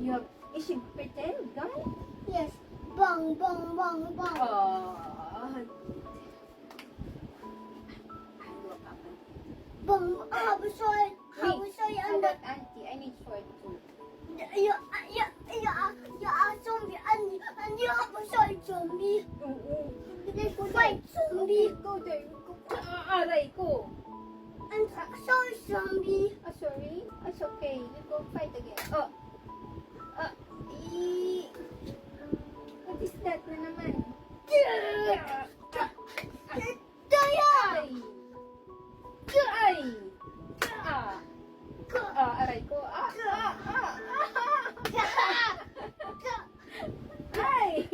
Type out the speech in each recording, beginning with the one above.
You have, is she pretend gun? Yes. Bang, bang, bang, bang. Bang. I was sorry. I was sorry. How about auntie? I need sword too. You are zombie and you have a sorry zombie. Let's fight zombie. Go there. Aray ko. And sorry zombie. Sorry. It's okay. You go fight again. What is that na naman? Daya! Ay! Ay! Aray ko. Ay!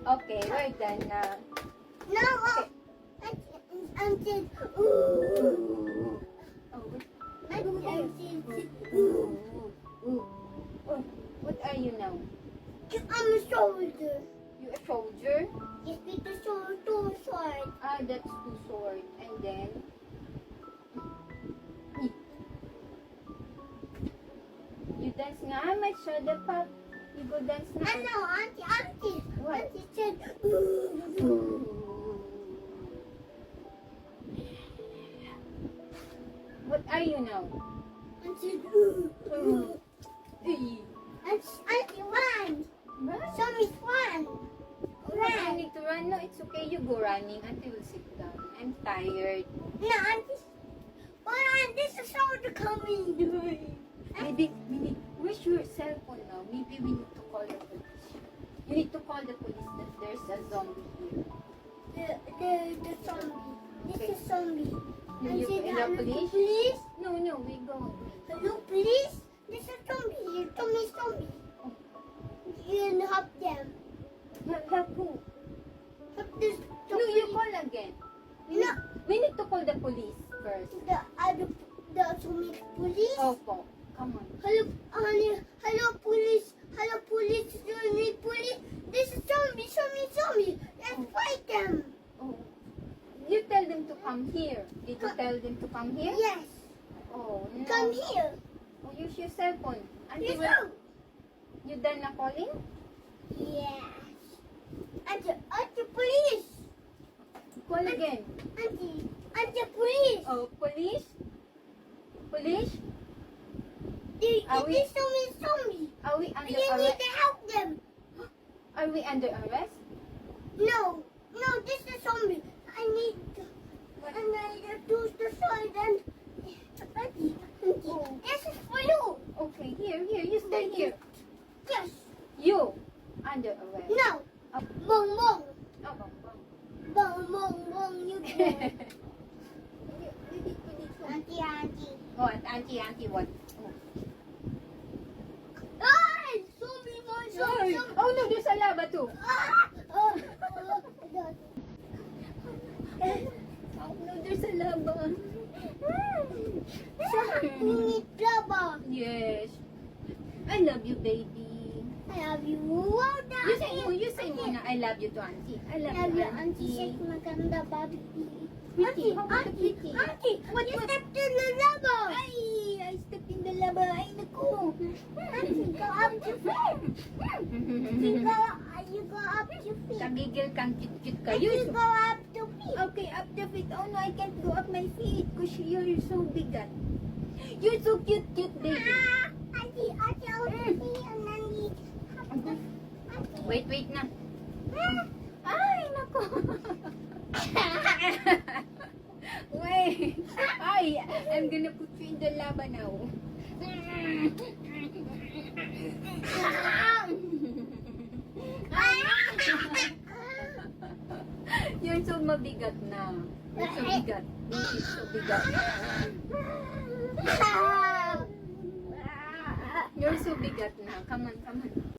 Okay, we're done na. Now, until What are you now? I'm a soldier. You a soldier? Yes, with the sword. That's two swords. And then... You dance nga, my shoulder pop. You go dance na. I know, auntie. What? Auntie said, What are you now? auntie, Hey. auntie, run. Show me run. I need to run. No, it's okay. You go running until you sit down. I'm tired. No, auntie. Run, this is soldier coming. Maybe we need. Where's your cell phone now? Maybe we need to call the police. You need to call the police that there's a zombie here. The zombie. This is zombie. You Auntie, the hello, police? police? No, we go. Hello, police? This is zombie here. Zombie. You help them. Help who? Help this No, you call again. No. We need to call the police first. The zombie police? Opo. Come on. Hello, police. Hello, police. You need police. This is zombie. Let's fight them. Oh. You tell them to come here. Did you tell them to come here? Yes. Oh, no. Come here. Oh, use your cell phone. Yes. You done na calling? Yes. Auntie, police. Call again. Auntie, police. Oh, police? Police? Are we- This zombie. Are we under You need arrest? to help them. Are we under arrest? No, this is zombie. I need to do the sword and Auntie, this is for you. Okay, here. You stay here. Yes. You under arrest. No. Oh, Bong bong. oh, bong, bong. Bong. You do. Auntie. Oh, auntie, what? Oh. Ay! Zombie. Oh no, there's a lava too. Oh no, there's a lava. We need lava. Yes. I love you, baby. I love you. Wow, You say muna, I love you to auntie. I love you, Auntie. Say auntie. maganda, Bobby. Pretty, how about the pretty? Auntie, you stepped in the lava. Ay, I stepped in the lava. Ay, naku. Auntie, go up to feet. You go up to feet. Kagigil kang cute-cute ka. You You go up to feet. Okay, up the feet. Oh no, I can't go up my feet because you're so big. You're so cute, baby. Auntie, up to feet and then you. Wait na. Ay, naku. Wait. Ay, I'm gonna put you in the lava now. You're so mabigat na. You're so bigat. You're so bigat. You're so bigat na. Come on.